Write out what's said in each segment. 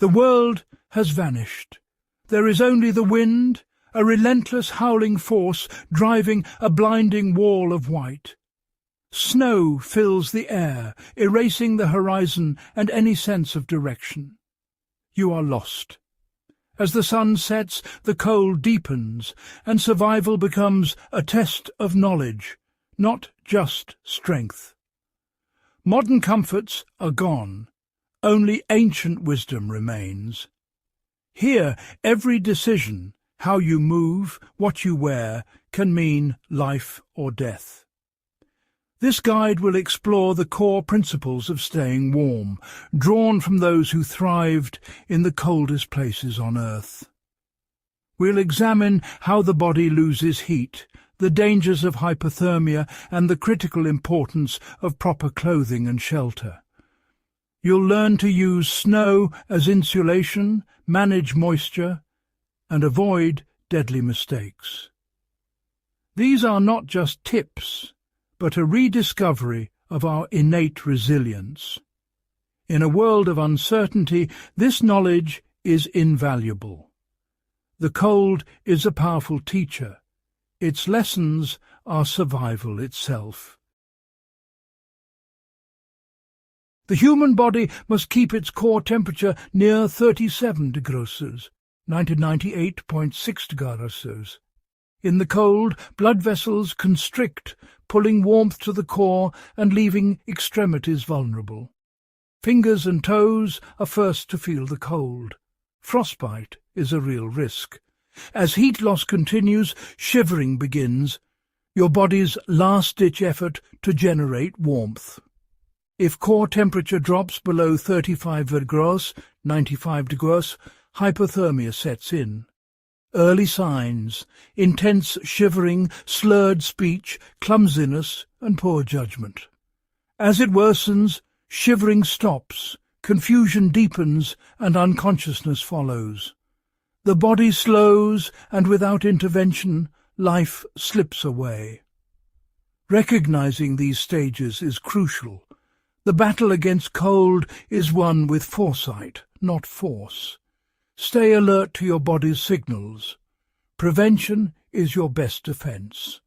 The world has vanished. There is only the wind, a relentless howling force driving a blinding wall of white. Snow fills the air, erasing the horizon and any sense of direction. You are lost. As the sun sets, the cold deepens, and survival becomes a test of knowledge, not just strength. Modern comforts are gone. Only ancient wisdom remains. Here, every decision, how you move, what you wear, can mean life or death. This guide will explore the core principles of staying warm, drawn from those who thrived in the coldest places on Earth. We'll examine how the body loses heat, the dangers of hypothermia, and the critical importance of proper clothing and shelter. You'll learn to use snow as insulation, manage moisture, and avoid deadly mistakes. These are not just tips, but a rediscovery of our innate resilience. In a world of uncertainty, this knowledge is invaluable. The cold is a powerful teacher. Its lessons are survival itself. The human body must keep its core temperature near 37 degrees, 98.6 degrees. In the cold, blood vessels constrict, pulling warmth to the core and leaving extremities vulnerable. Fingers and toes are first to feel the cold. Frostbite is a real risk. As heat loss continues, shivering begins, your body's last-ditch effort to generate warmth. If core temperature drops below 35 degrees, 95 degrees, hypothermia sets in. Early signs: intense shivering, slurred speech, clumsiness, and poor judgment. As it worsens, shivering stops, confusion deepens, and unconsciousness follows. The body slows, and without intervention, life slips away. Recognizing these stages is crucial. The battle against cold is won with foresight, not force. Stay alert to your body's signals. Prevention is your best defense.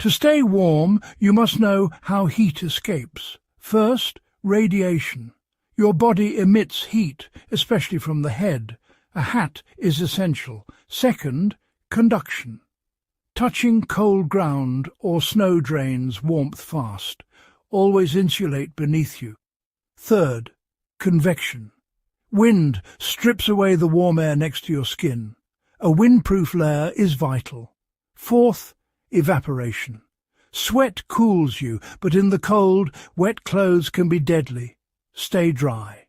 To stay warm, you must know how heat escapes. First, radiation. Your body emits heat, especially from the head. A hat is essential. Second, conduction. Touching cold ground or snow drains warmth fast. Always insulate beneath you. Third, convection. Wind strips away the warm air next to your skin. A windproof layer is vital. Fourth, evaporation. Sweat cools you, but in the cold, wet clothes can be deadly. Stay dry.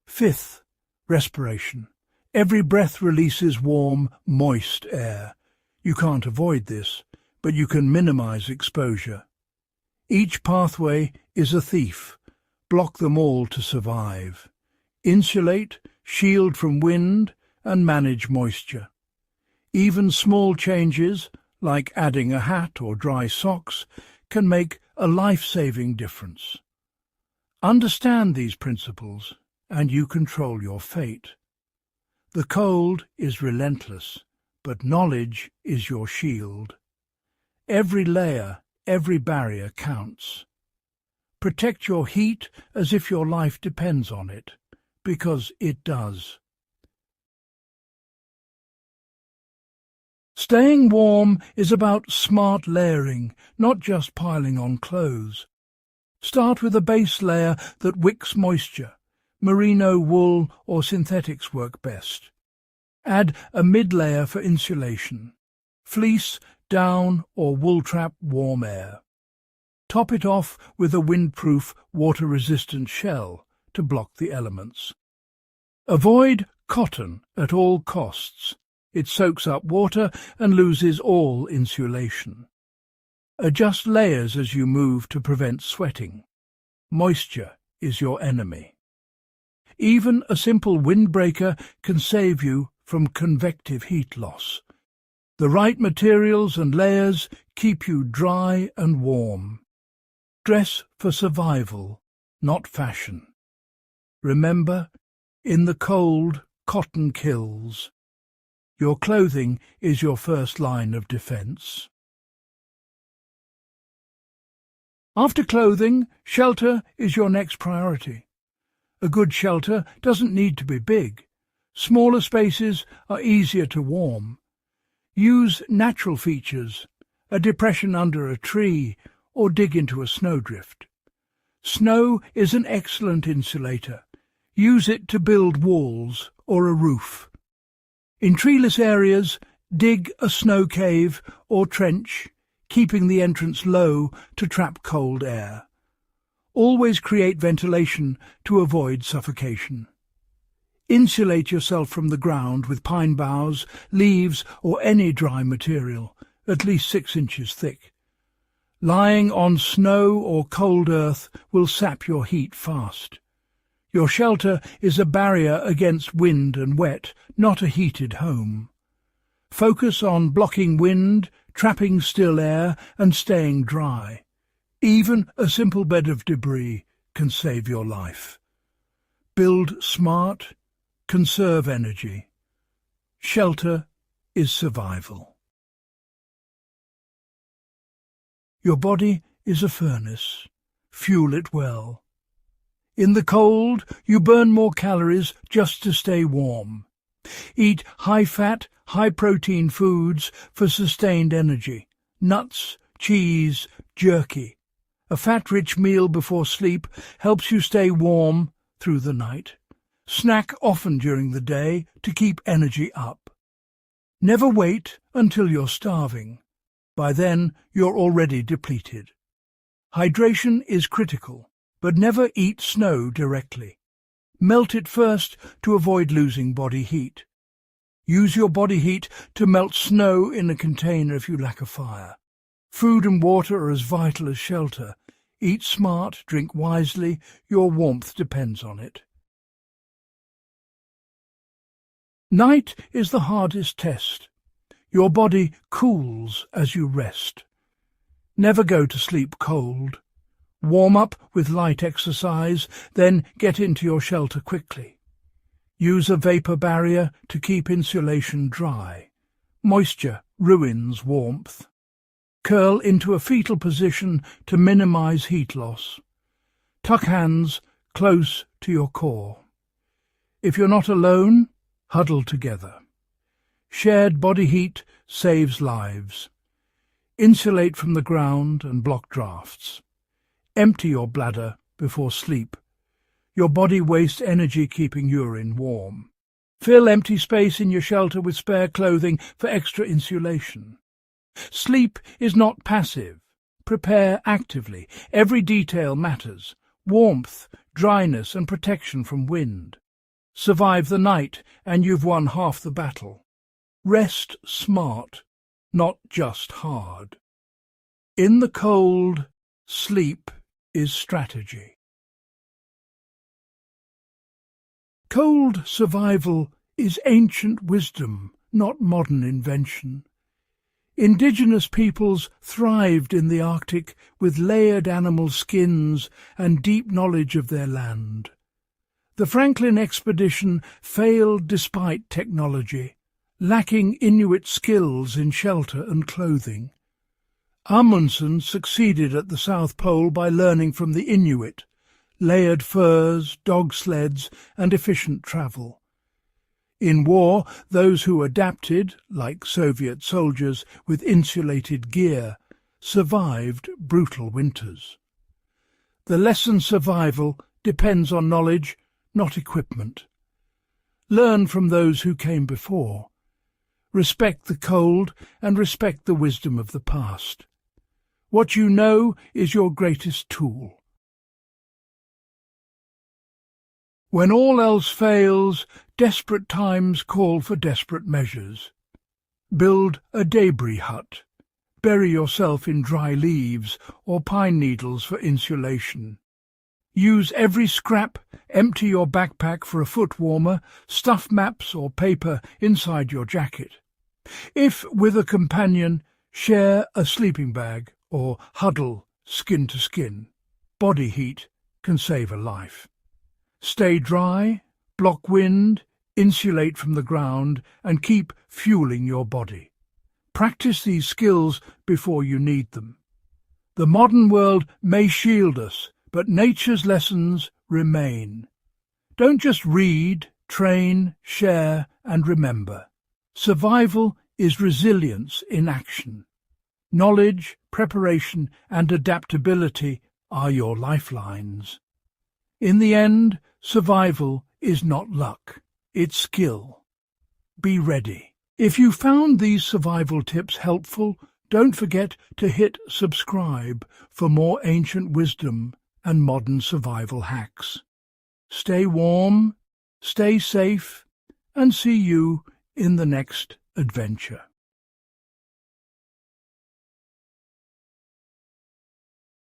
Fifth, respiration. Every breath releases warm, moist air. You can't avoid this, but you can minimize exposure. Each pathway is a thief. Block them all to survive. Insulate, shield from wind, and manage moisture. Even small changes, like adding a hat or dry socks, can make a life-saving difference. Understand these principles, and you control your fate. The cold is relentless, but knowledge is your shield. Every layer, every barrier counts. Protect your heat as if your life depends on it, because it does. Staying warm is about smart layering, not just piling on clothes. Start with a base layer that wicks moisture. Merino, wool, or synthetics work best. Add a mid-layer for insulation. Fleece, down, or wool trap warm air. Top it off with a windproof, water-resistant shell to block the elements. Avoid cotton at all costs. It soaks up water and loses all insulation. Adjust layers as you move to prevent sweating. Moisture is your enemy. Even a simple windbreaker can save you from convective heat loss. The right materials and layers keep you dry and warm. Dress for survival, not fashion. Remember, in the cold, cotton kills. Your clothing is your first line of defense. After clothing, shelter is your next priority. A good shelter doesn't need to be big. Smaller spaces are easier to warm. Use natural features, a depression under a tree, or dig into a snowdrift. Snow is an excellent insulator. Use it to build walls or a roof. In treeless areas, dig a snow cave or trench, keeping the entrance low to trap cold air. Always create ventilation to avoid suffocation. Insulate yourself from the ground with pine boughs, leaves or any dry material, at least 6 inches thick. Lying on snow or cold earth will sap your heat fast. Your shelter is a barrier against wind and wet, not a heated home. Focus on blocking wind, trapping still air and staying dry. Even a simple bed of debris can save your life. Build smart, conserve energy. Shelter is survival. Your body is a furnace. Fuel it well. In the cold, you burn more calories just to stay warm. Eat high-fat, high-protein foods for sustained energy. Nuts, cheese, jerky. A fat-rich meal before sleep helps you stay warm through the night. Snack often during the day to keep energy up. Never wait until you're starving. By then, you're already depleted. Hydration is critical, but never eat snow directly. Melt it first to avoid losing body heat. Use your body heat to melt snow in a container if you lack a fire. Food and water are as vital as shelter. Eat smart, drink wisely, your warmth depends on it. Night is the hardest test. Your body cools as you rest. Never go to sleep cold. Warm up with light exercise, then get into your shelter quickly. Use a vapor barrier to keep insulation dry. Moisture ruins warmth. Curl into a fetal position to minimize heat loss. Tuck hands close to your core. If you're not alone, huddle together. Shared body heat saves lives. Insulate from the ground and block drafts. Empty your bladder before sleep. Your body wastes energy keeping urine warm. Fill empty space in your shelter with spare clothing for extra insulation. Sleep is not passive. Prepare actively. Every detail matters. Warmth, dryness and protection from wind. Survive the night and you've won half the battle. Rest smart, not just hard. In the cold, sleep is strategy. Cold survival is ancient wisdom, not modern invention. Indigenous peoples thrived in the Arctic with layered animal skins and deep knowledge of their land. The Franklin expedition failed despite technology, lacking Inuit skills in shelter and clothing. Amundsen succeeded at the South Pole by learning from the Inuit, layered furs, dog sleds, and efficient travel. In war, those who adapted, like Soviet soldiers with insulated gear, survived brutal winters. The lesson survival depends on knowledge, not equipment. Learn from those who came before. Respect the cold and respect the wisdom of the past. What you know is your greatest tool. When all else fails, desperate times call for desperate measures. Build a debris hut. Bury yourself in dry leaves or pine needles for insulation. Use every scrap, empty your backpack for a foot warmer, stuff maps or paper inside your jacket. If with a companion, share a sleeping bag or huddle skin to skin. Body heat can save a life. Stay dry, block wind, insulate from the ground, and keep fueling your body. Practice these skills before you need them. The modern world may shield us, but nature's lessons remain. Don't just read, train, share, and remember. Survival is resilience in action. Knowledge, preparation, and adaptability are your lifelines. In the end, survival is not luck, it's skill. Be ready. If you found these survival tips helpful, don't forget to hit subscribe for more ancient wisdom and modern survival hacks. Stay warm, stay safe, and see you in the next adventure.